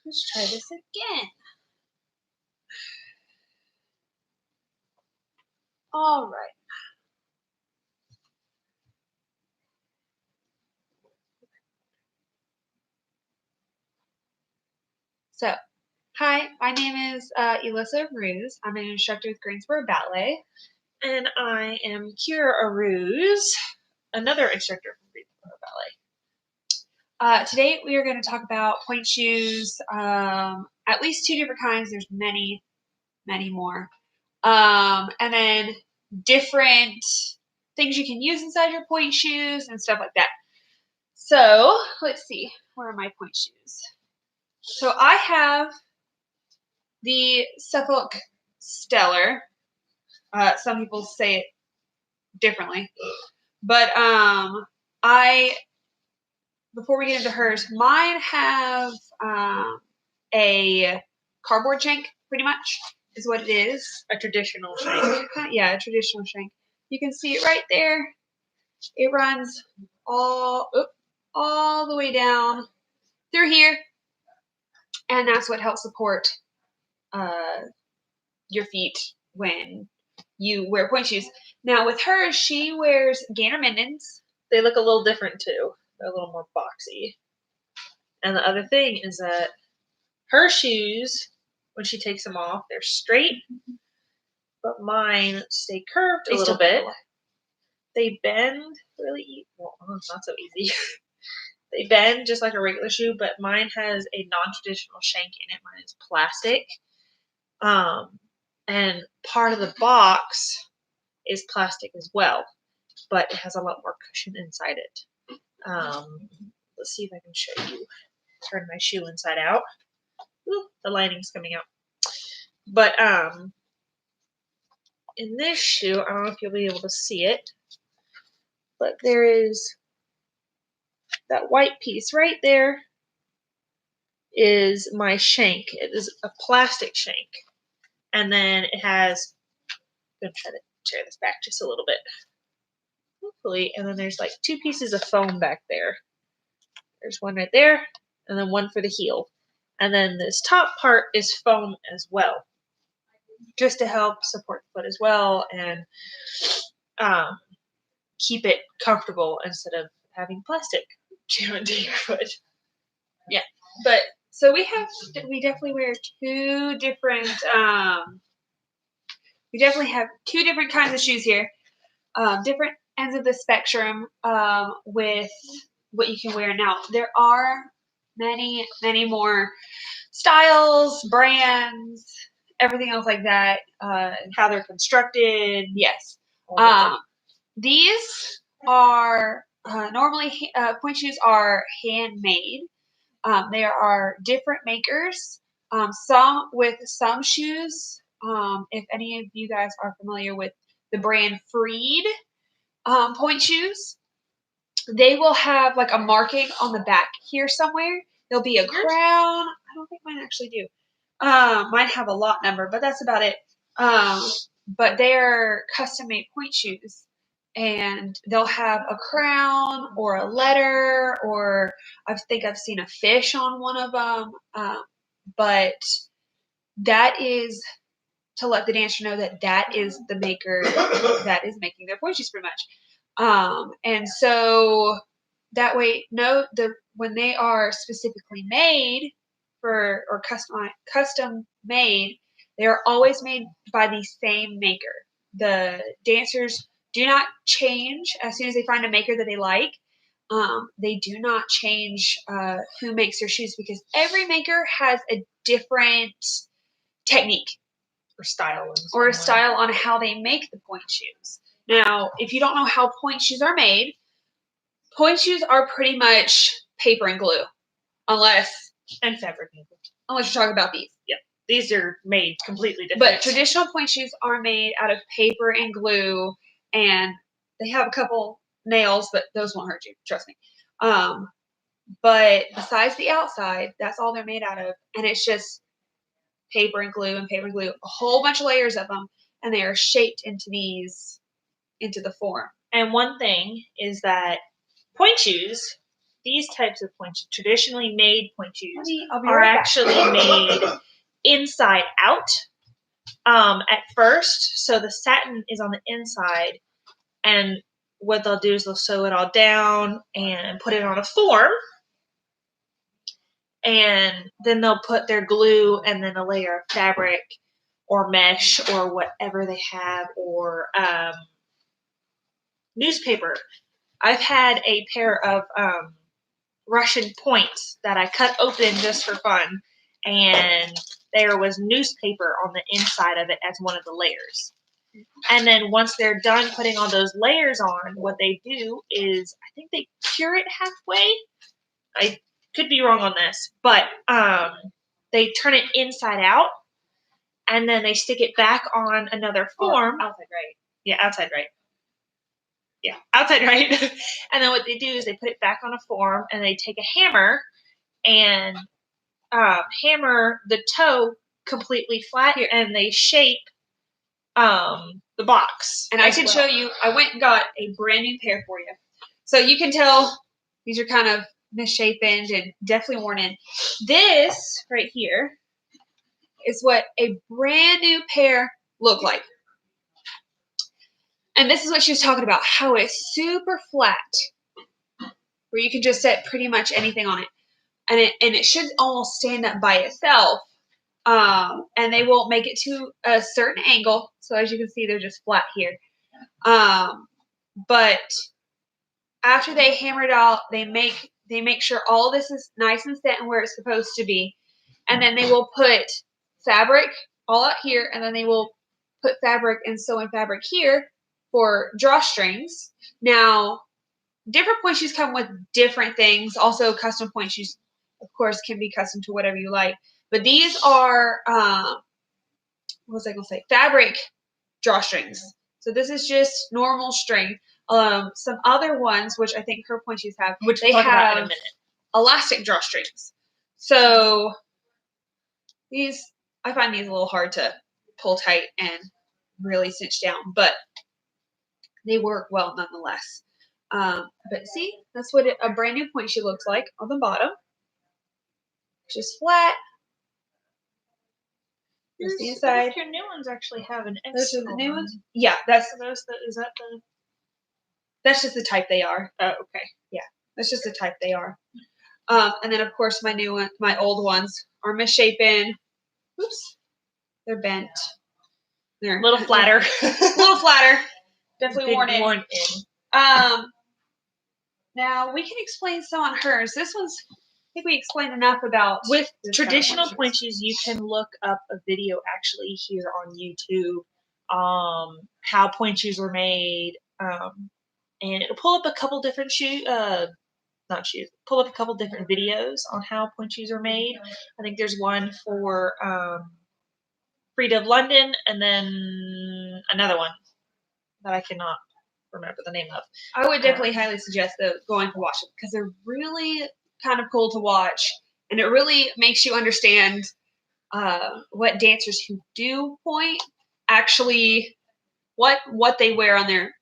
Let's try this again. All right. So, hi, my name is Elissa Ruse. I'm an instructor with Greensboro Ballet. And I am Kira Aruz, another instructor from Greensboro Ballet. Today we are going to talk about pointe shoes, at least 2 different kinds. There's many, many more. And then different things you can use inside your pointe shoes and stuff like that. So, let's see. Where are my pointe shoes? So I have the Suffolk Stellar. Some people say it differently. But before we get into hers, mine have a cardboard shank, pretty much, is what it is. A traditional shank. Yeah, a traditional shank. You can see it right there. It runs all the way down through here, and that's what helps support your feet when you wear pointe shoes. Now with her, she wears gainer Mindens. They look a little different too. They're a little more boxy. And the other thing is that her shoes, when she takes them off, they're straight, but mine stay curved a little bit. They bend really, well, not so easy. They bend just like a regular shoe, but mine has a non-traditional shank in it. Mine is plastic. And part of the box is plastic as well, but it has a lot more cushion inside it. Let's see if I can show you. Turn my shoe inside out. Ooh, the lining's coming out. But in this shoe, I don't know if you'll be able to see it, but there is that white piece right there is my shank. It is a plastic shank. And then it has, I'm going to try to tear this back just a little bit. Hopefully. And then there's like 2 pieces of foam back there. There's one right there, and then one for the heel. And then this top part is foam as well, just to help support the foot as well and keep it comfortable instead of having plastic jam into your foot. Yeah, but so we definitely wear 2 different. We definitely have 2 different kinds of shoes here, different ends of the spectrum with what you can wear. Now there are many, many more styles, brands, everything else like that. How they're constructed. Yes. These are normally pointe shoes are handmade. There are different makers. Some shoes. If any of you guys are familiar with the brand Freed pointe shoes, they will have like a marking on the back here somewhere. There'll be a crown. I don't think mine actually do. Mine have a lot number, but that's about it. But they're custom made pointe shoes, and they'll have a crown or a letter, or I think I've seen a fish on one of them. But that is to let the dancer know that is the maker that is making their pointe shoes, pretty much. And so that way, when they are specifically made for or custom made, they are always made by the same maker. The dancers do not change as soon as they find a maker that they like. They do not change who makes their shoes, because every maker has a different technique or style on how they make the pointe shoes. Now, if you don't know how pointe shoes are made, pointe shoes are pretty much paper and glue, and fabric and glue. Unless you're talking about these. Yeah, these are made completely different. But traditional pointe shoes are made out of paper and glue, and they have a couple nails, but those won't hurt you, trust me. But besides the outside, that's all they're made out of, and it's just paper and glue, a whole bunch of layers of them, and they are shaped into the form. And one thing is that pointe shoes, these types of pointe shoes, traditionally made pointe shoes, I'll be are right back. actually made inside out at first. So the satin is on the inside, and what they'll do is they'll sew it all down and put it on a form, and then they'll put their glue and then a layer of fabric or mesh or whatever they have, or newspaper. I've had a pair of Russian points that I cut open just for fun, and there was newspaper on the inside of it as one of the layers. And then once they're done putting all those layers on, what they do is, I think they cure it halfway. I could be wrong on this, but they turn it inside out, and then they stick it back on another form. Outside right. Yeah, outside right. Yeah, outside right. And then what they do is they put it back on a form, and they take a hammer and hammer the toe completely flat, and they shape the box. And I can show you, I went and got a brand new pair for you. So you can tell these are kind of misshapen and definitely worn in. This right here is what a brand new pair look like. And this is what she was talking about, how it's super flat, where you can just set pretty much anything on it. And it should almost stand up by itself. And they will make it to a certain angle. So as you can see, they're just flat here. But after they hammer it out, they make sure all this is nice and set and where it's supposed to be. And then they will put fabric all out here, and then they will put fabric and sew in fabric here for drawstrings. Now, different pointe shoes come with different things. Also, custom pointe shoes, of course, can be custom to whatever you like. But these are, what was I going to say? Fabric drawstrings. So this is just normal string. Some other ones, which I think her pointe shoes have, which they we'll talk about have in a minute. Elastic drawstrings. So these, I find these a little hard to pull tight and really cinch down, but they work well nonetheless. But see, that's what a brand new pointe shoe looks like on the bottom. Just flat. There's the inside. Your new ones actually have an X. Those are the new ones? Yeah, that's that's just the type they are. Oh, okay. Yeah, that's just the type they are. And then of course my old ones are misshapen. Oops, they're bent. They're a little flatter. A little flatter. Definitely worn in. Now we can explain some on hers. This one's, I think we explained enough about. With traditional pointe shoes, you can look up a video actually here on YouTube, how pointe shoes were made, and it'll pull up a couple different pull up a couple different videos on how pointe shoes are made. I think there's one for Frida of London, and then another one that I cannot remember the name of. I would definitely highly suggest going to watch them, because they're really kind of cool to watch, and it really makes you understand what dancers who do pointe actually, what they wear on their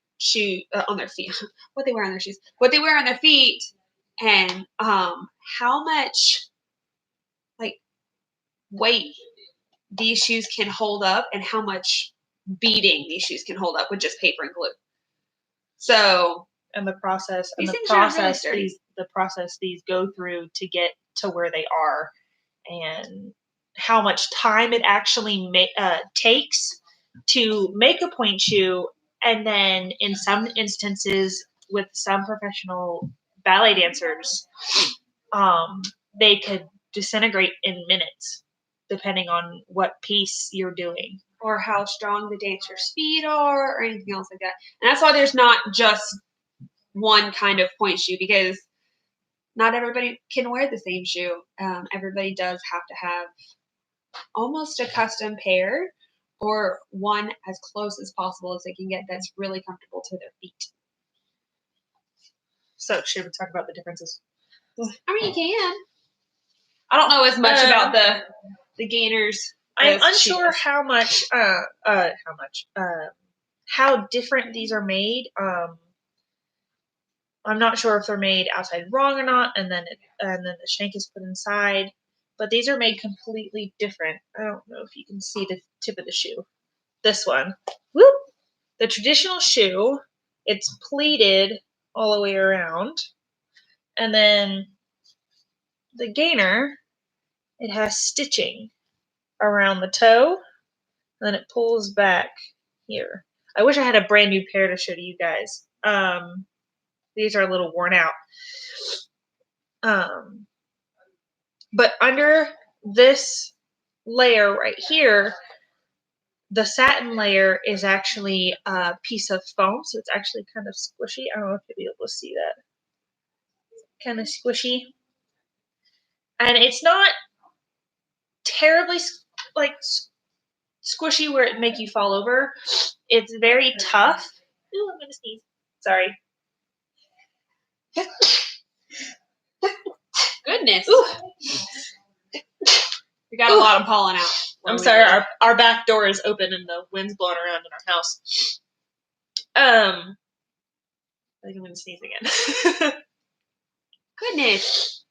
on their feet, what they wear on their shoes, what they wear on their feet, and how much like weight these shoes can hold up, and how much beating these shoes can hold up with just paper and glue. So, and the process these go through to get to where they are, and how much time it actually takes to make a pointe shoe. And then in some instances with some professional ballet dancers, they could disintegrate in minutes depending on what piece you're doing, or how strong the dancer's feet are, or anything else like that. And that's why there's not just one kind of pointe shoe, because not everybody can wear the same shoe. Everybody does have to have almost a custom pair, or one as close as possible as they can get that's really comfortable to their feet. So should we talk about the differences? I mean, you can. I don't know as much about the gainers. I'm unsure how different these are made. I'm not sure if they're made outside wrong or not, and then the shank is put inside. But these are made completely different. I don't know if you can see the tip of the shoe. This one. Whoop! The traditional shoe, it's pleated all the way around. And then the gainer, it has stitching around the toe, and then it pulls back here. I wish I had a brand new pair to show to you guys. These are a little worn out. But under this layer right here, the satin layer is actually a piece of foam, so it's actually kind of squishy. I don't know if you'll be able to see that. Kind of squishy. And it's not terribly like squishy where it make you fall over. It's very tough. Ooh, I'm gonna sneeze. Sorry. Goodness. Ooh. We got a lot of pollen out. I'm sorry, our back door is open and the wind's blowing around in our house. I think I'm gonna sneeze again. Goodness.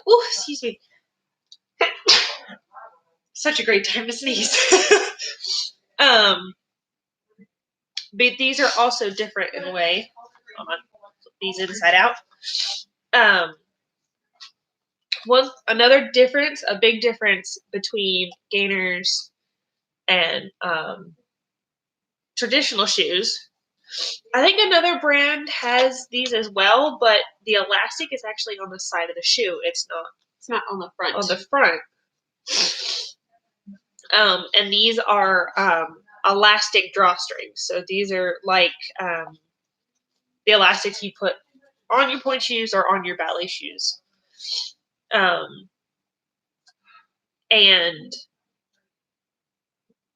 Oh, excuse me. Such a great time to sneeze. But these are also different in a way. Hold on, flip these inside out. Another difference, a big difference between gainers and traditional shoes. I think another brand has these as well, but the elastic is actually on the side of the shoe. It's not on the front. On the front. And these are elastic drawstrings. So these are like the elastics you put on your pointe shoes or on your ballet shoes. And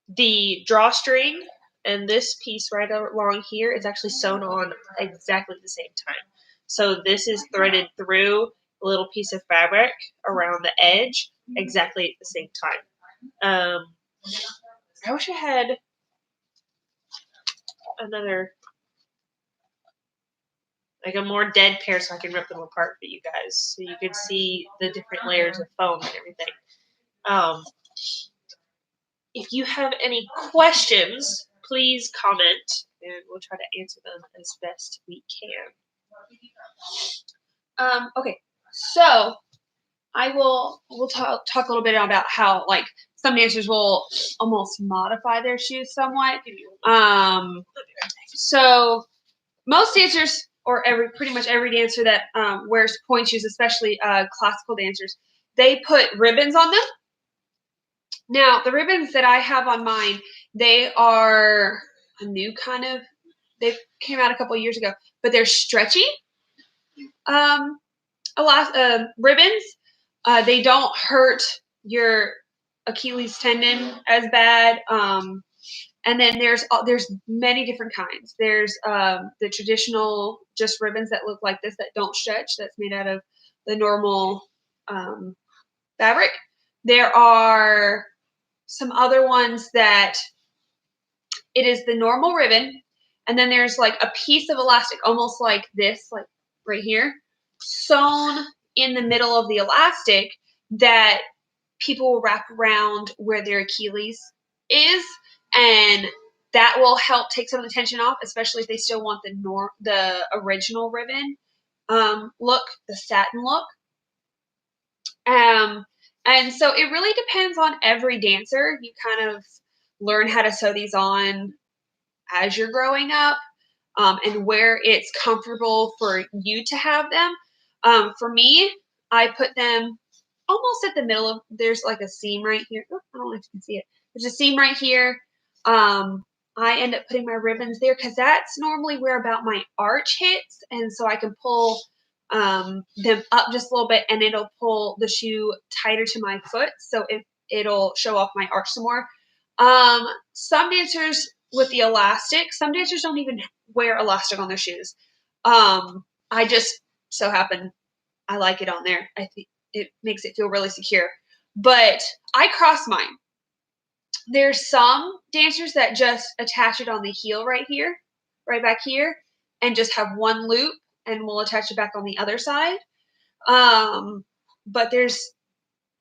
the drawstring and this piece right along here is actually sewn on exactly the same time. So this is threaded through a little piece of fabric around the edge exactly at the same time. I wish I had another, like a more dead pair so I can rip them apart for you guys so you can see the different layers of foam and everything. If you have any questions, please comment and we'll try to answer them as best we can. Okay, so we'll talk a little bit about how like some dancers will almost modify their shoes somewhat. So most dancers, or pretty much every dancer that wears pointe shoes, especially classical dancers, they put ribbons on them. Now, the ribbons that I have on mine, they are a new kind of, they came out a couple years ago, but they're stretchy ribbons. They don't hurt your Achilles tendon as bad. And then there's many different kinds. There's the traditional just ribbons that look like this that don't stretch. That's made out of the normal fabric. There are some other ones that it is the normal ribbon, and then there's like a piece of elastic, almost like this, like right here, sewn in the middle of the elastic that people will wrap around where their Achilles is, and that will help take some of the tension off, especially if they still want the original ribbon look, the satin look. And so it really depends on every dancer. You kind of learn how to sew these on as you're growing up, and where it's comfortable for you to have them. For me, I put them almost at the middle of, there's like a seam right here. Oh, I don't know if you can see it. There's a seam right here. I end up putting my ribbons there because that's normally where about my arch hits, and so I can pull them up just a little bit, and it'll pull the shoe tighter to my foot, so it'll show off my arch some more. Some dancers with the elastic, some dancers don't even wear elastic on their shoes. I just so happen I like it on there. I think it makes it feel really secure. But I cross mine. There's some dancers that just attach it on the heel right here, right back here, and just have one loop, and we'll attach it back on the other side. But there's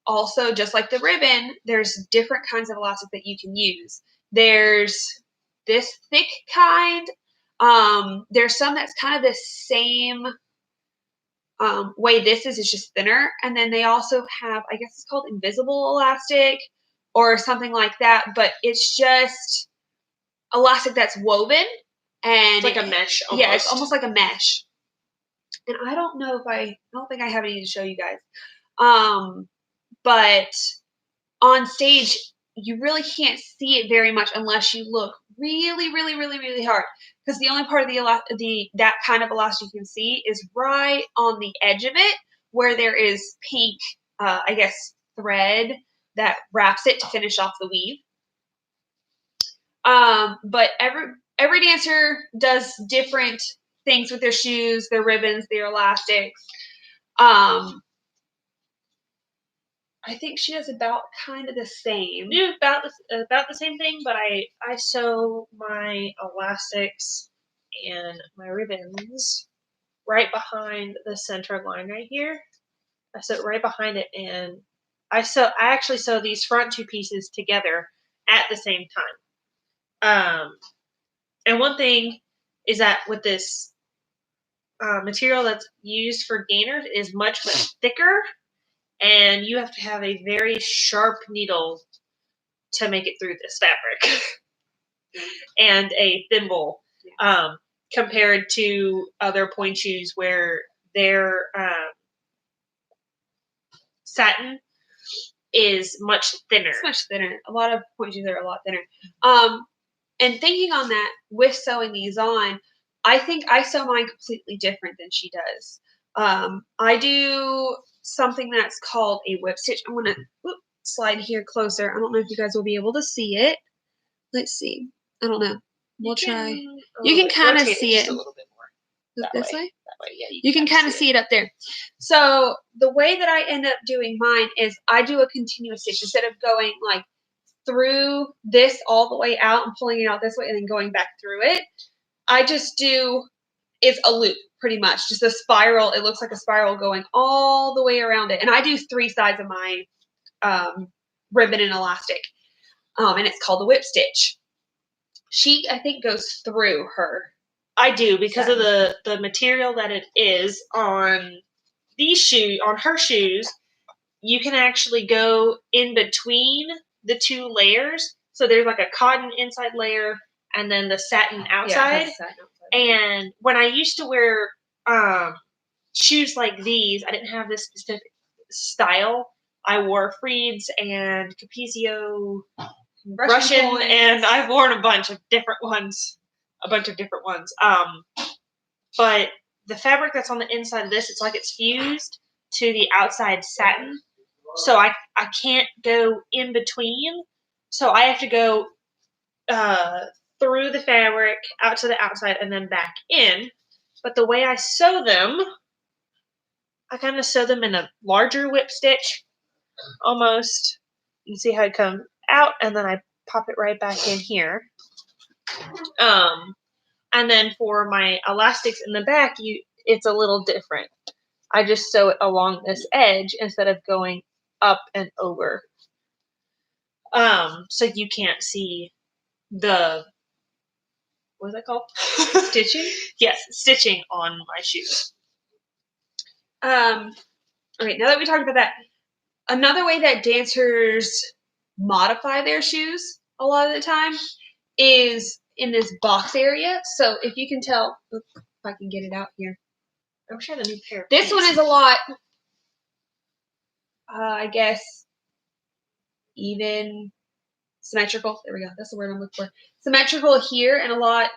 also, just like the ribbon, there's different kinds of elastic that you can use. There's this thick kind. There's some that's kind of the same way this is, it's just thinner. And then they also have, I guess it's called invisible elastic or something like that, but it's just elastic that's woven. And it's like a mesh almost. Yeah, it's almost like a mesh. And I don't think I have any to show you guys. But on stage, you really can't see it very much unless you look really, really, really, really hard. Because the only part of that kind of elastic you can see is right on the edge of it, where there is pink, I guess, thread that wraps it to finish off the weave. But every dancer does different things with their shoes, their ribbons, their elastics. I think she does about kind of the same. Do about the same thing, but I sew my elastics and my ribbons right behind the center line right here. I sew it right behind it, and I actually sew these front two pieces together at the same time. And one thing is that with this material that's used for gainers is much thicker, and you have to have a very sharp needle to make it through this fabric and a thimble, compared to other pointe shoes where their satin is much thinner. It's much thinner. A lot of pointe shoes are a lot thinner. And thinking on that, with sewing these on, I think I sew mine completely different than she does. I do something that's called a whip stitch. I'm going to slide here closer. I don't know if you guys will be able to see it. Let's see. I don't know. We'll try. You can kind of see it. A little bit more. This way? That way, yeah. You can kind of see it up there. So the way that I end up doing mine is I do a continuous stitch instead of going like through this all the way out and pulling it out this way and then going back through it. I just do, it's a loop pretty much, just a spiral. It looks like a spiral going all the way around it. And I do 3 sides of my ribbon and elastic. And it's called the whip stitch. She, I think, goes through her. I do, because of the material that it is on her shoes. You can actually go in between the 2 layers. So there's like a cotton inside layer and then the satin outside. Yeah, satin outside. And when I used to wear shoes like these, I didn't have this specific style. I wore Freeds and Capezio Russian, and I've worn a bunch of different ones. But the fabric that's on the inside of this, it's like it's fused to the outside satin. So I can't go in between. So I have to go through the fabric, out to the outside, and then back in. But the way I sew them, I kind of sew them in a larger whip stitch, almost. You see how it comes out, and then I pop it right back in here. And then for my elastics in the back, it's a little different. I just sew it along this edge instead of going up and over. So you can't see the, what is that called? Stitching? Yes, stitching on my shoes. Okay, now that we talked about that, another way that dancers modify their shoes a lot of the time is in this box area. So if you can tell, if I can get it out here. I wish I had a new pair of This pants. one is a lot, I guess, even symmetrical. There we go. That's the word I'm looking for. Symmetrical here, and a lot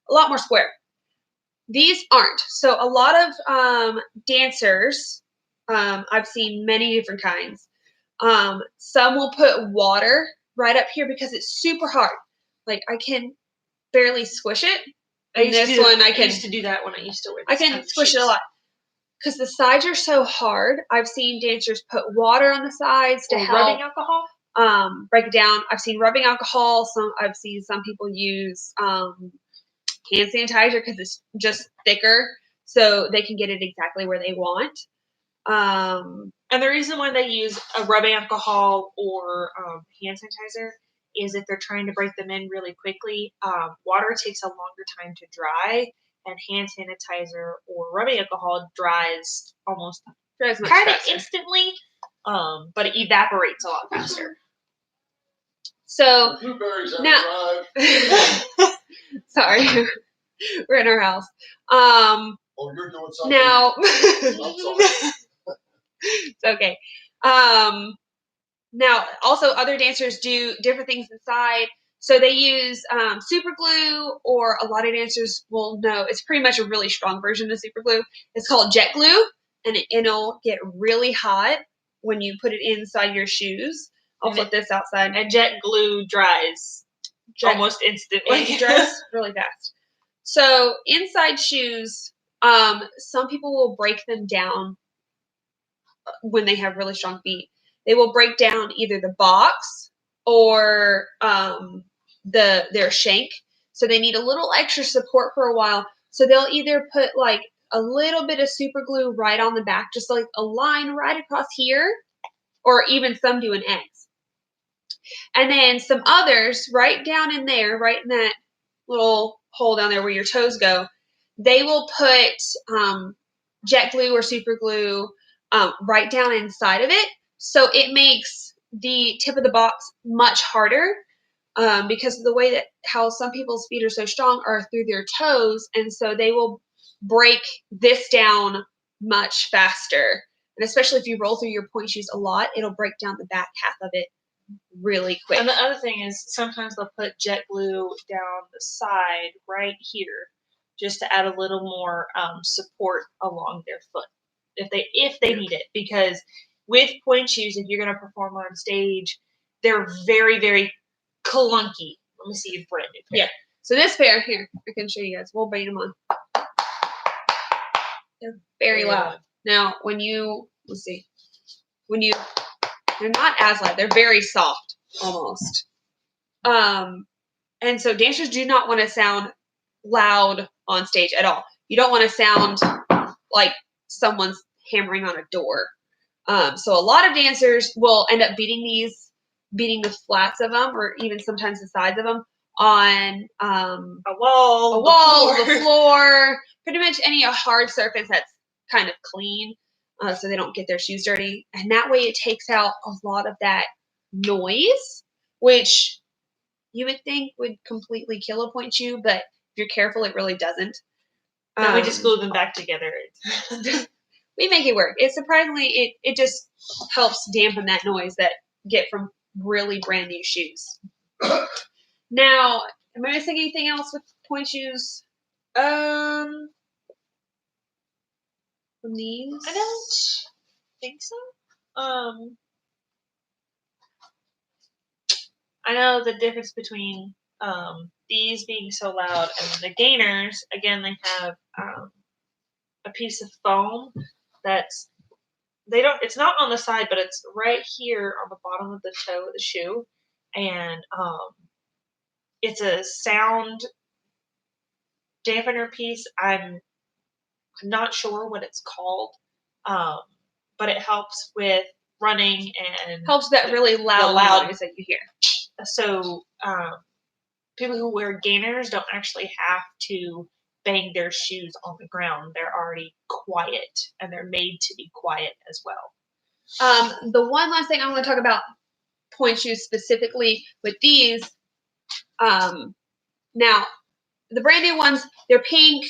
more square. These aren't. So a lot of dancers, I've seen many different kinds. Some will put water right up here because it's super hard. Like I can barely squish it. And this one I used to do that when I used to wear I can squish it a lot. Because the sides are so hard. I've seen dancers put water on the sides to help rubbing alcohol. Break it down. I've seen rubbing alcohol. I've seen some people use hand sanitizer because it's just thicker, so they can get it exactly where they want. And the reason why they use a rubbing alcohol or hand sanitizer is if they're trying to break them in really quickly. Water takes a longer time to dry, and hand sanitizer or rubbing alcohol dries almost much kind of faster. instantly, but it evaporates a lot faster. So Blueberries have now, arrived. sorry, we're in our house. Oh, you're doing something. Now, I'm sorry. it's okay. Now, also other dancers do different things inside. So they use super glue, or a lot of dancers will know it's pretty much a really strong version of super glue. It's called jet glue, and it'll get really hot when you put it inside your shoes. I'll flip this outside. And jet glue dries almost instantly. It dries really fast. So inside shoes, some people will break them down when they have really strong feet. They will break down either the box or their shank. So they need a little extra support for a while. So they'll either put like a little bit of super glue right on the back, just like a line right across here, or even some do an X. And then some others right down in there, right in that little hole down there where your toes go, they will put jet glue or super glue right down inside of it. So it makes the tip of the box much harder because of the way that how some people's feet are so strong are through their toes. And so they will break this down much faster. And especially if you roll through your pointe shoes a lot, it'll break down the back half of it really quick. And the other thing is sometimes they'll put jet glue down the side right here just to add a little more support along their foot if they need it, because with pointe shoes, if you're going to perform on stage, they're very, very clunky. Let me see a brand new pair. Yeah. So this pair here, I can show you guys. We'll bang them on. They're very loud. Now, let's see, they're not as loud. They're very soft, almost. And so dancers do not want to sound loud on stage at all. You don't want to sound like someone's hammering on a door. So a lot of dancers will end up beating the flats of them, or even sometimes the sides of them, on a wall, the floor, pretty much any hard surface that's kind of clean, so they don't get their shoes dirty. And that way it takes out a lot of that noise, which you would think would completely kill a pointe shoe, but if you're careful, it really doesn't. Then we just glue them back together. We make it work. It surprisingly, it just helps dampen that noise that you get from really brand new shoes. Now, am I missing anything else with pointe shoes? From these? I don't think so. I know the difference between these being so loud and the gainers. Again, they have a piece of foam that's it's not on the side, but it's right here on the bottom of the toe of the shoe, and it's a sound dampener piece. I'm not sure what it's called, but it helps with running and helps that really loud noise that you hear. So people who wear gainers don't actually have to bang their shoes on the ground. They're already quiet, and they're made to be quiet as well. The one last thing I want to talk about pointe shoes specifically with these. Now, the brand new ones, they're pink.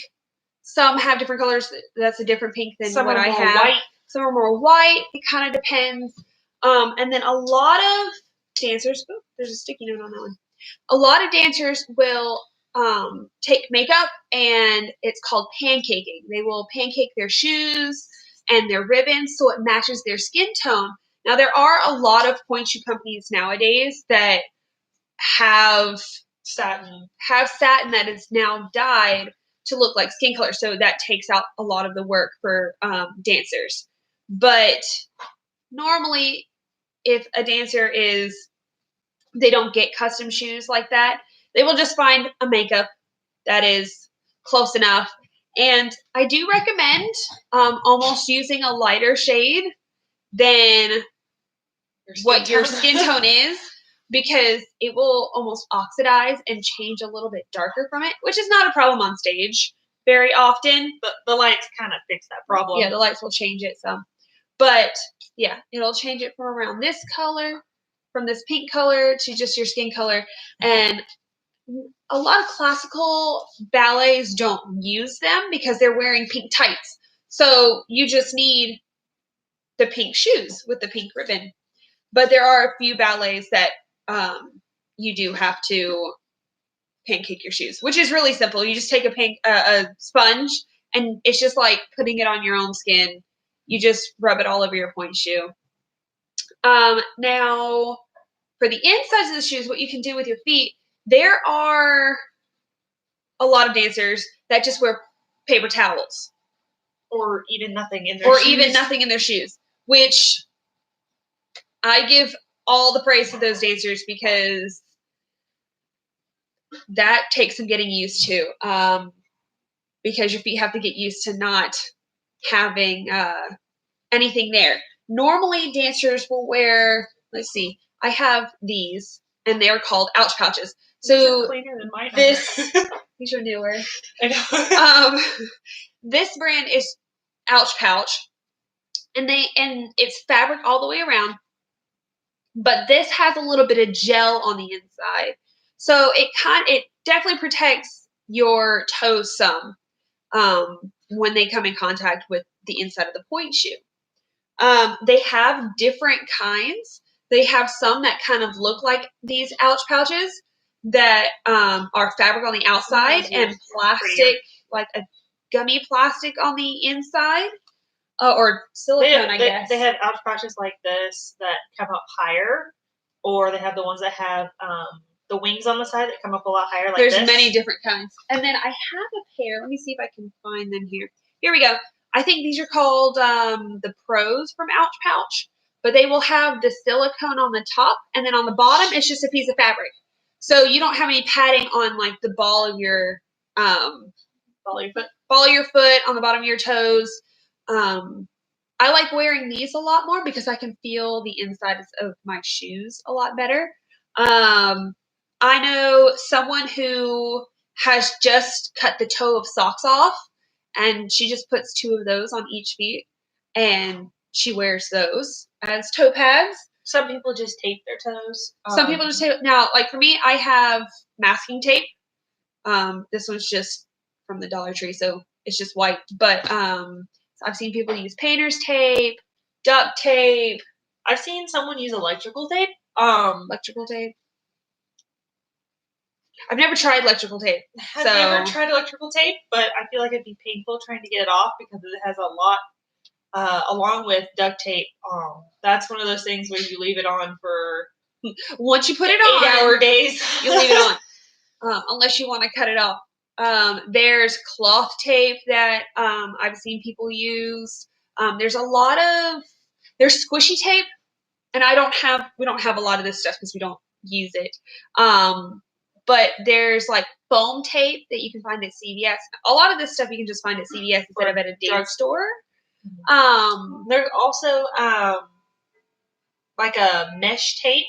Some have different colors. That's a different pink than Some what are I more have. white. Some are more white. It kind of depends. And then a lot of dancers, there's a sticky note on that one. A lot of dancers will take makeup, and it's called pancaking. They will pancake their shoes and their ribbons so it matches their skin tone. Now, there are a lot of pointe shoe companies nowadays that have satin that is now dyed to look like skin color, so that takes out a lot of the work for dancers. But normally, if a dancer they don't get custom shoes like that, they will just find a makeup that is close enough. And I do recommend almost using a lighter shade than what your skin tone is, because it will almost oxidize and change a little bit darker from it, which is not a problem on stage very often. But the lights kind of fix that problem. Yeah, the lights will change it some. But yeah, it'll change it from around this color, from this pink color to just your skin color. And a lot of classical ballets don't use them because they're wearing pink tights. So you just need the pink shoes with the pink ribbon. But there are a few ballets that you do have to pancake your shoes, which is really simple. You just take a sponge, and it's just like putting it on your own skin. You just rub it all over your pointe shoe. Now, for the insides of the shoes, what you can do with your feet, there are a lot of dancers that just wear paper towels. Or even nothing in their shoes. Even nothing in their shoes, which I give all the praise to those dancers, because that takes some getting used to, because your feet have to get used to not having anything there. Normally, dancers will wear, let's see, I have these, and they're called ouch pouches. So cleaner than mine. These are newer. I know. This brand is ouch pouch, and it's fabric all the way around. But this has a little bit of gel on the inside, so it definitely protects your toes some when they come in contact with the inside of the pointe shoe. They have different kinds. They have some that kind of look like these ouch pouches that are fabric on the outside and plastic, like a gummy plastic on the inside. Or silicone, I guess. They have ouch pouches like this that come up higher, or they have the ones that have the wings on the side that come up a lot higher. Like There's many different kinds. And then I have a pair. Let me see if I can find them here. Here we go. I think these are called the Pros from Ouch Pouch, but they will have the silicone on the top, and then on the bottom it's just a piece of fabric. So you don't have any padding on like the ball of your foot, on the bottom of your toes. I like wearing these a lot more because I can feel the insides of my shoes a lot better. I know someone who has just cut the toe of socks off, and she just puts 2 of those on each feet, and she wears those as toe pads. Some people just tape their toes. Some people just tape. Now, like for me, I have masking tape. This one's just from the Dollar Tree, so it's just white. But I've seen people use painter's tape, duct tape. I've seen someone use electrical tape. Electrical tape. I've never tried electrical tape. I've never tried electrical tape, but I feel like it'd be painful trying to get it off because it has a lot, along with duct tape. That's one of those things where you leave it on for once you put it on 8-hour days. You leave it on, unless you want to cut it off. There's cloth tape that I've seen people use. There's squishy tape, and we don't have a lot of this stuff because we don't use it. But there's like foam tape that you can find at CVS. A lot of this stuff you can just find at CVS instead of at a dance store. There's also like a mesh tape.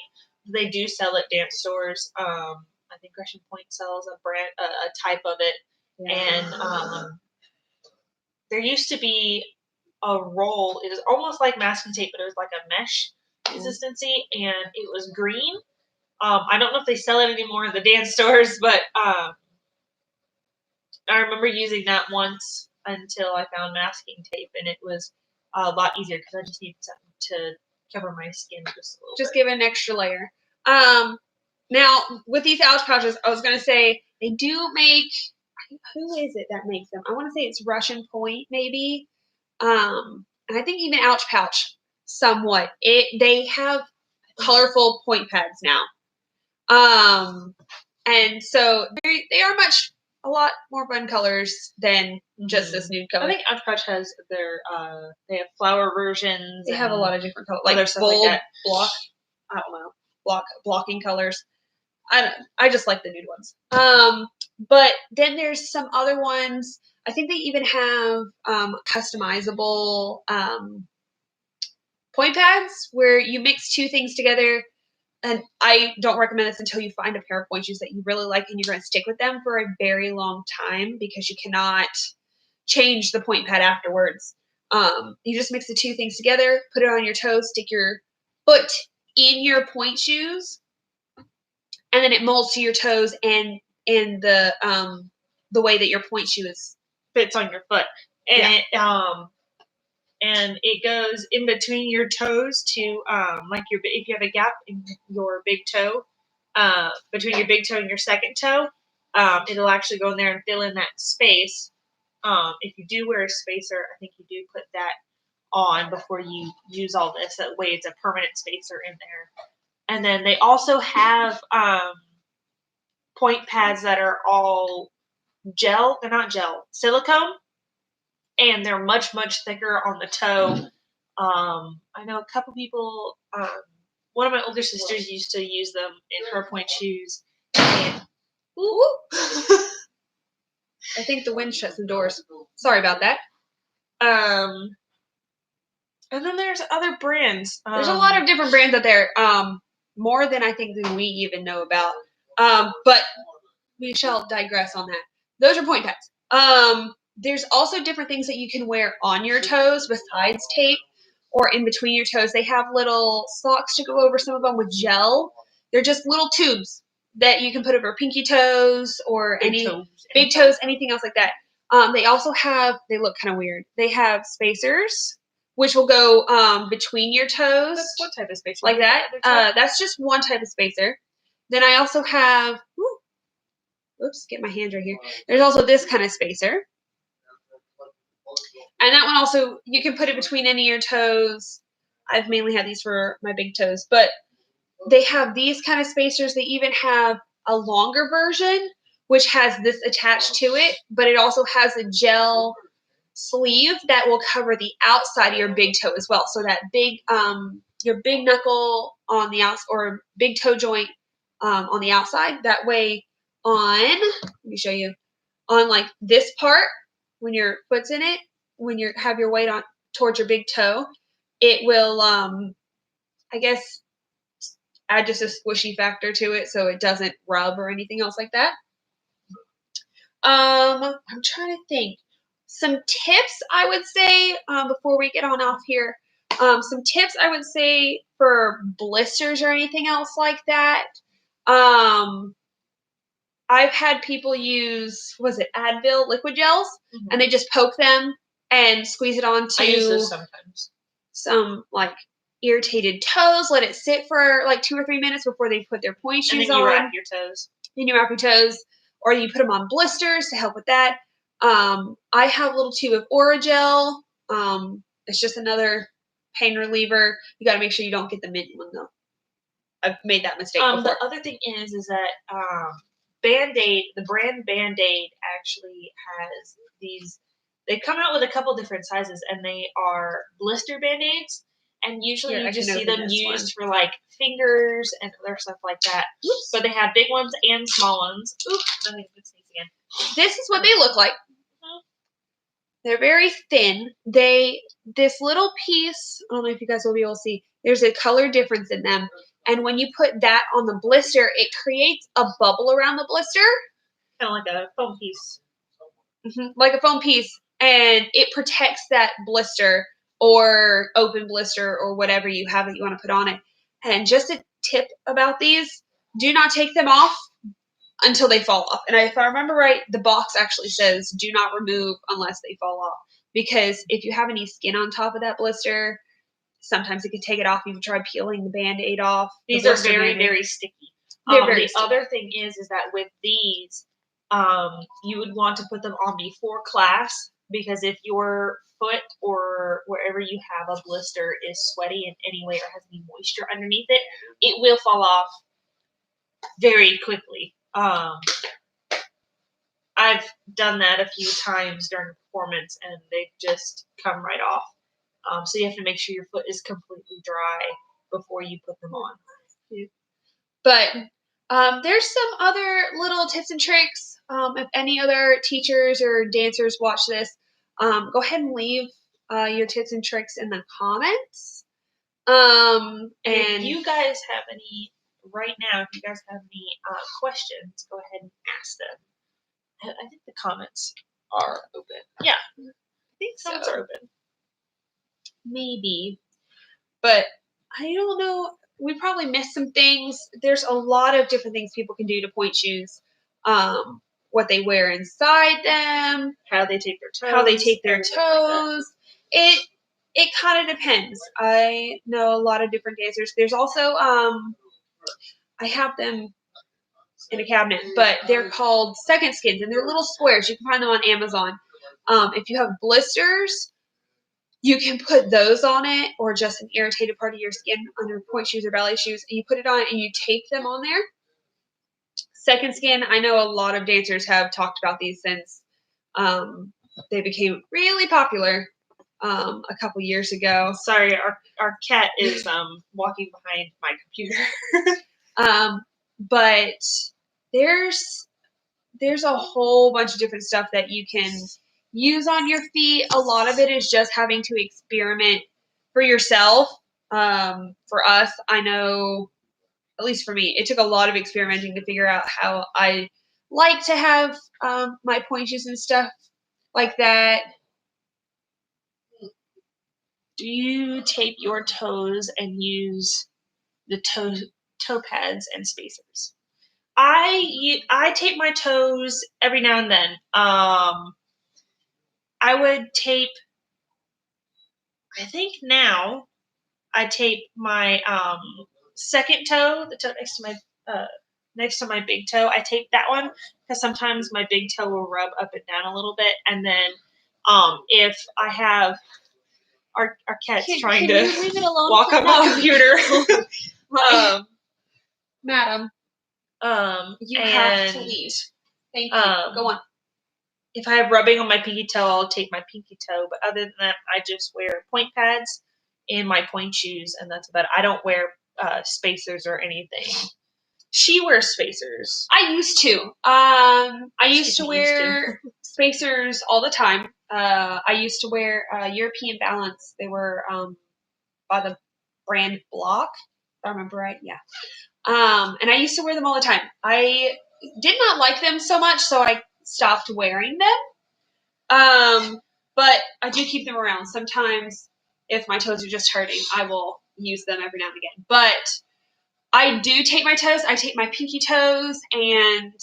They do sell at dance stores. I think Gresham Pointe sells a type of it. Yeah. And there used to be a roll. It was almost like masking tape, but it was like a mesh consistency, and it was green. I don't know if they sell it anymore in the dance stores, but I remember using that once until I found masking tape, and it was a lot easier because I just needed something to cover my skin just a little bit. Just give it an extra layer. Now, with these ouch pouches, I was going to say, they do make, who is it that makes them? I want to say it's Russian Pointe, maybe. And I think even Ouch Pouch, somewhat. They have colorful point pads now. And so they are a lot more fun colors than just this nude color. I think Ouch Pouch has they have flower versions. They have a lot of different colors, like bold, like block. I don't know, blocking colors. I just like the nude ones. But then there's some other ones. I think they even have customizable point pads where you mix two things together. And I don't recommend this until you find a pair of point shoes that you really like and you're going to stick with them for a very long time because you cannot change the point pad afterwards. You just mix the two things together, put it on your toes, stick your foot in your point shoes, and then it molds to your toes and in the way that your point shoe is. Fits on your foot, and Yeah. and it goes in between your toes to like if you have a gap in your big toe, between your big toe and your second toe, it'll actually go in there and fill in that space. If you do wear a spacer, I think you do put that on before you use all this. That way, it's a permanent spacer in there. And then they also have point pads that are all gel. They're not gel, silicone, and they're much thicker on the toe. I know a couple people. One of my older sisters used to use them in her point shoes. And, I think the wind shut some doors. Sorry about that. And then there's other brands. There's a lot of different brands out there. More than I think than we even know about. But we shall digress on that. Those are point pads. There's also different things that you can wear on your toes besides tape or in between your toes. They have little socks to go over some of them with gel. They're just little tubes that you can put over pinky toes or big toes, anything else like that. They also have, they look kind of weird. They have spacers, which will go between your toes. That's what type of spacer? Like that. That's just one type of spacer. Then I also have, oops, get my hands right here. There's also this kind of spacer. And that one also, you can put it between any of your toes. I've mainly had these for my big toes. But they have these kind of spacers. They even have a longer version, which has this attached to it. But it also has a gel sleeve that will cover the outside of your big toe as well. So that big, your big knuckle on the outside, or big toe joint on the outside. That way let me show you, on like this part, when your foot's in it, when you have your weight on towards your big toe, it will, I guess, add just a squishy factor to it so it doesn't rub or anything else like that. I'm trying to think. Some tips I would say before we get on off here. Some tips I would say for blisters or anything else like that. I've had people use, Advil liquid gels, and they just poke them and squeeze it onto I use those sometimes. Some like irritated toes. Let it sit for like 2 or 3 minutes before they put their point shoes on. And then you wrap your toes. Then you wrap your toes, or you put them on blisters to help with that. I have a little tube of Oragel. It's just another pain reliever. You got to make sure you don't get the mint one though. I've made that mistake before. The other thing is that Band-Aid, the brand Band-Aid actually has these. They come out with a couple different sizes, and they are blister Band-Aids. And usually you just see them used for like fingers and other stuff like that. Oops. But they have big ones and small ones. Oops, let me sneeze again. This is what they look like. They're very thin. This little piece, I don't know if you guys will be able to see, there's a color difference in them. And when you put that on the blister, it creates a bubble around the blister. Kind of like a foam piece. Like a foam piece. And it protects that blister or open blister or whatever you have that you want to put on it. And just a tip about these, do not take them off until they fall off. And if I remember right, the box actually says do not remove unless they fall off. Because if you have any skin on top of that blister, sometimes it can take it off. You can try peeling the Band-Aid off. These are very, very sticky. They're very sticky. Other thing is that with these, you would want to put them on before class, because if your foot or wherever you have a blister is sweaty in any way or has any moisture underneath it, it will fall off very quickly. I've done that a few times during performance, and they just come right off. So you have to make sure your foot is completely dry before you put them on. But There's some other little tips and tricks. If any other teachers or dancers watch this, go ahead and leave your tips and tricks in the comments. If you guys have any right now, if you guys have any questions, go ahead and ask them. I think the comments are open. Yeah, I think comments so. are open. Maybe, but I don't know. We probably missed some things. There's a lot of different things people can do to point shoes. What they wear inside them, How they take their toes. Like it kind of depends. I know a lot of different dancers. There's also I have them in a cabinet, but they're called second skins, and they're little squares. You can find them on Amazon. If you have blisters, you can put those on it, or just an irritated part of your skin on your pointe shoes or ballet shoes, and you put it on and you tape them on there. Second skin, I know a lot of dancers have talked about these since they became really popular a couple years ago. Sorry, our cat is walking behind my computer. But there's a whole bunch of different stuff that you can use on your feet. A lot of it is just having to experiment for yourself. For us, I know, at least for me, it took a lot of experimenting to figure out how I like to have my pointe shoes and stuff like that. Do you tape your toes and use the toe pads and spacers? I tape my toes every now and then. I would tape. I think now I tape my second toe, the toe next to my big toe. I tape that one because sometimes my big toe will rub up and down a little bit, and then if I have our cat's trying to leave it alone walk on my computer. Madam, you have to leave. Thank you. Go on. If I have rubbing on my pinky toe, I'll take my pinky toe. But other than that, I just wear pointe pads in my pointe shoes, and that's about it. I don't wear spacers or anything. She wears spacers. I used to. I used to wear spacers all the time. I used to wear European Balance. They were by the brand Block, if I remember right. Yeah. And I used to wear them all the time. I did not like them so much, so I stopped wearing them. But I do keep them around. Sometimes, if my toes are just hurting, I will use them every now and again. But I do tape my toes. I tape my pinky toes, and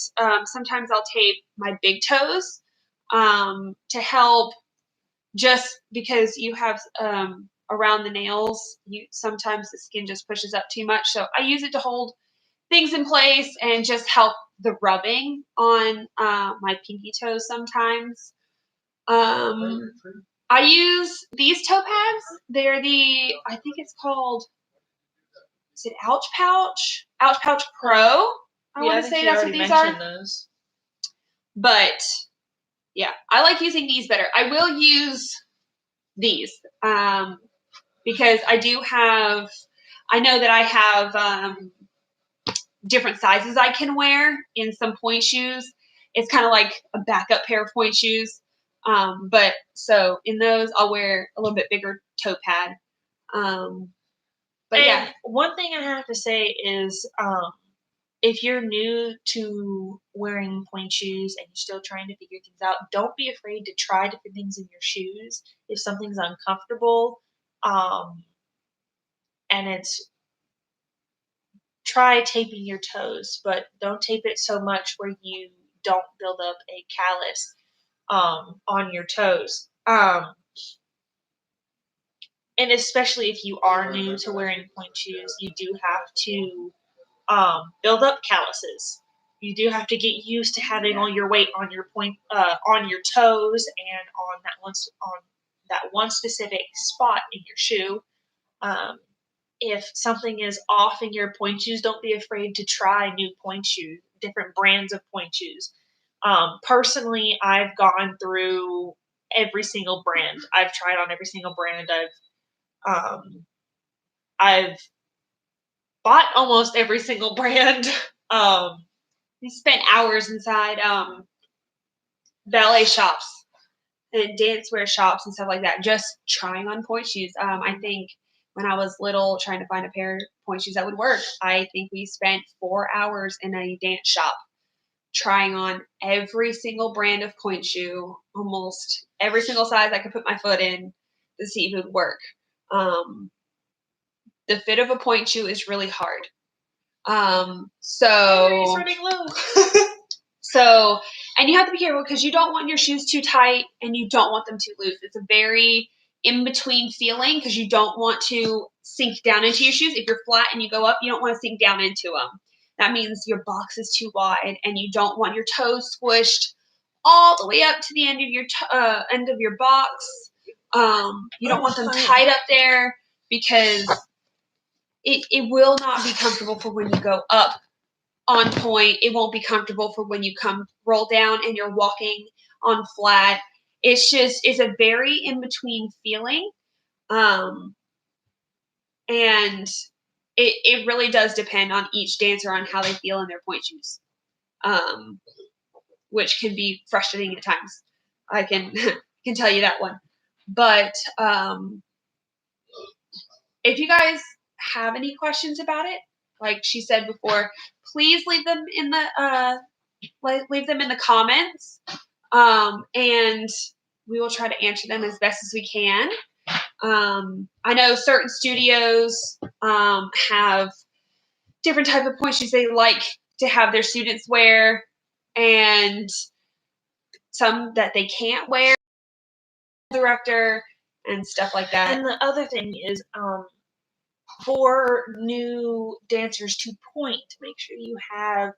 sometimes I'll tape my big toes to help. Just because you have around the nails, sometimes the skin just pushes up too much. So I use it to hold things in place and just help the rubbing on my pinky toes sometimes. I use these toe pads. They're I think it's called, is it Ouch Pouch? Ouch Pouch Pro. I want to say that's what these are. Those. But yeah, I like using these better. I will use these because I know that I have different sizes I can wear in some pointe shoes. It's kind of like a backup pair of pointe shoes. But so in those, I'll wear a little bit bigger toe pad. But yeah, one thing I have to say is, if you're new to wearing pointe shoes and you're still trying to figure things out, don't be afraid to try different things in your shoes. If something's uncomfortable, and try taping your toes, but don't tape it so much where you don't build up a callus on your toes. And especially if you are new to wearing pointe shoes, you do have to build up calluses. You do have to get used to having all your weight on your on your toes and on that one specific spot in your shoe. If something is off in your pointe shoes, don't be afraid to try new pointe shoes, different brands of pointe shoes. Personally, I've gone through every single brand. I've tried on every single brand. I've bought almost every single brand We spent hours inside ballet shops and dancewear shops and stuff like that, just trying on pointe shoes. I think when I was little, trying to find a pair of pointe shoes that would work, I think we spent 4 hours in a dance shop trying on every single brand of pointe shoe, almost every single size I could put my foot in to see if it would work. The fit of a pointe shoe is really hard. Henry's running low. So, and you have to be careful because you don't want your shoes too tight and you don't want them too loose. It's a very in-between feeling because you don't want to sink down into your shoes. If you're flat and you go up, you don't want to sink down into them. That means your box is too wide and you don't want your toes squished all the way up to the end of your box. You don't want them tied up there because it will not be comfortable for when you go up on pointe. It won't be comfortable for when you come roll down and you're walking on flat. It's a very in between feeling. And it really does depend on each dancer on how they feel in their pointe shoes. Which can be frustrating at times. I can can tell you that one. But if you guys have any questions about it, like she said before, please leave them in the comments, and we will try to answer them as best as we can. I know certain studios have different type of pointe shoes they like to have their students wear, and some that they can't wear. Director and stuff like that. And the other thing is, for new dancers to pointe, make sure you have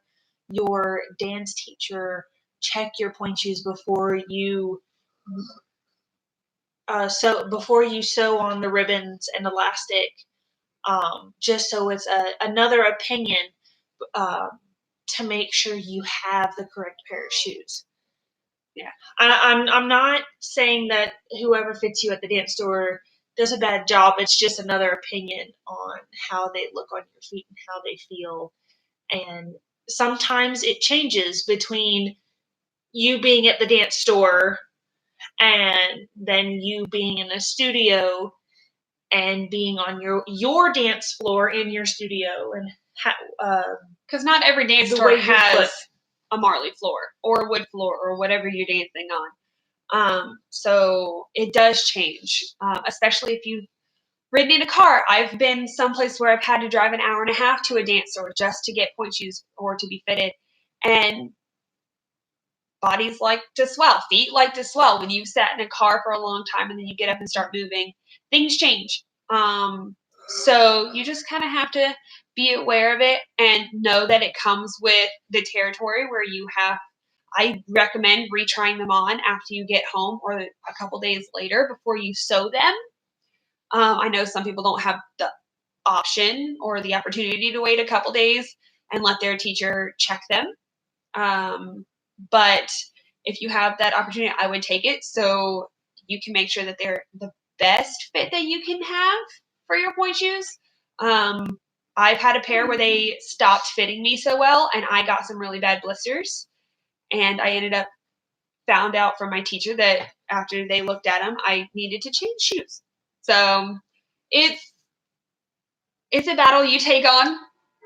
your dance teacher check your pointe shoes before you sew on the ribbons and elastic, just so it's another opinion, to make sure you have the correct pair of shoes. Yeah, I'm not saying that whoever fits you at the dance store does a bad job. It's just another opinion on how they look on your feet and how they feel. And sometimes it changes between you being at the dance store and then you being in a studio and being on your dance floor in your studio, and because not every dance store has a marley floor or a wood floor or whatever you're dancing on. So it does change, especially if you've ridden in a car. I've been someplace where I've had to drive an hour and a half to a dance store just to get pointe shoes or to be fitted. And bodies like to swell, feet like to swell when you've sat in a car for a long time and then you get up and start moving. Things change. So you just kind of have to be aware of it and know that it comes with the territory where you have. I recommend retrying them on after you get home or a couple days later before you sew them. I know some people don't have the option or the opportunity to wait a couple days and let their teacher check them. But if you have that opportunity, I would take it so you can make sure that they're the best fit that you can have for your pointe shoes. I've had a pair where they stopped fitting me so well, and I got some really bad blisters. And I found out from my teacher that after they looked at them, I needed to change shoes. So it's a battle you take on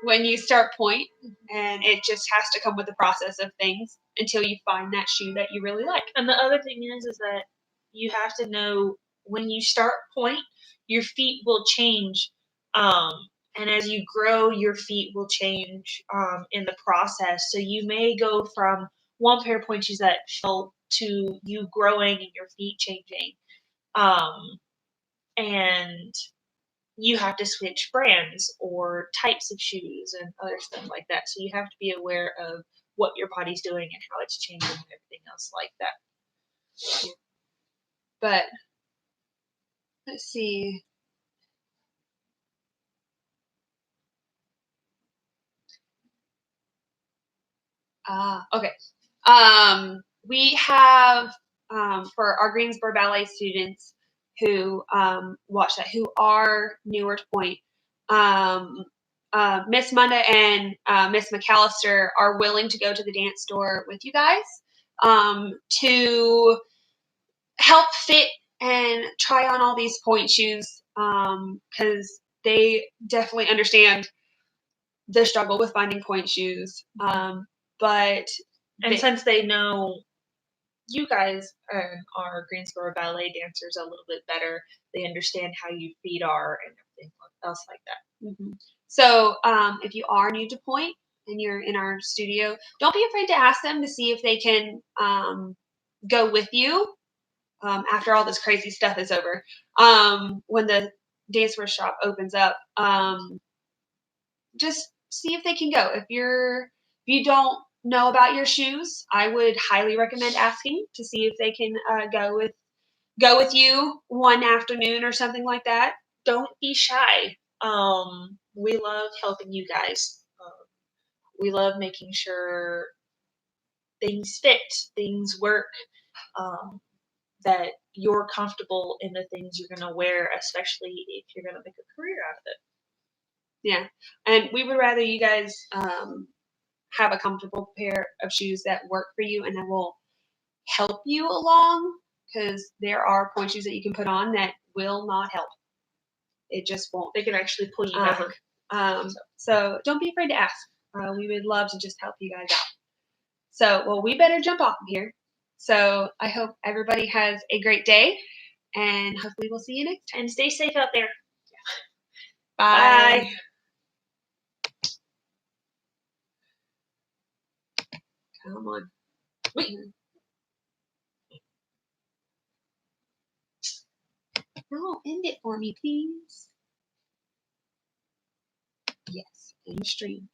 when you start pointe, and it just has to come with the process of things until you find that shoe that you really like. And the other thing is that you have to know when you start pointe, your feet will change, and as you grow, your feet will change in the process. So you may go from one pair of pointe shoes that felt to you growing and your feet changing, and you have to switch brands or types of shoes and other stuff like that. So you have to be aware of what your body's doing and how it's changing and everything else like that. But let's see. Okay. We have for our Greensboro Ballet students who watch that, who are newer to pointe, Miss Munda and Miss McAllister are willing to go to the dance store with you guys to help fit and try on all these point shoes because they definitely understand the struggle with finding point shoes. But since they know you guys are Greensboro ballet dancers a little bit better, they understand how your feet are and everything else like that. Mm-hmm. So if you are new to Pointe and you're in our studio, don't be afraid to ask them to see if they can go with you after all this crazy stuff is over. When the dance workshop opens up, just see if they can go. If you don't know about your shoes, I would highly recommend asking to see if they can go with you one afternoon or something like that. Don't be shy. We love helping you guys. We love making sure things fit, things work, that you're comfortable in the things you're going to wear, especially if you're going to make a career out of it. Yeah, and we would rather you guys have a comfortable pair of shoes that work for you and that will help you along, because there are point shoes that you can put on that will not help. It just won't. They can actually pull you back. So don't be afraid to ask. We would love to just help you guys out. So, well, we better jump off of here. So I hope everybody has a great day, and hopefully we'll see you next time. And stay safe out there. Bye. Come on. Wait. No, end it for me, please. Yes, end stream.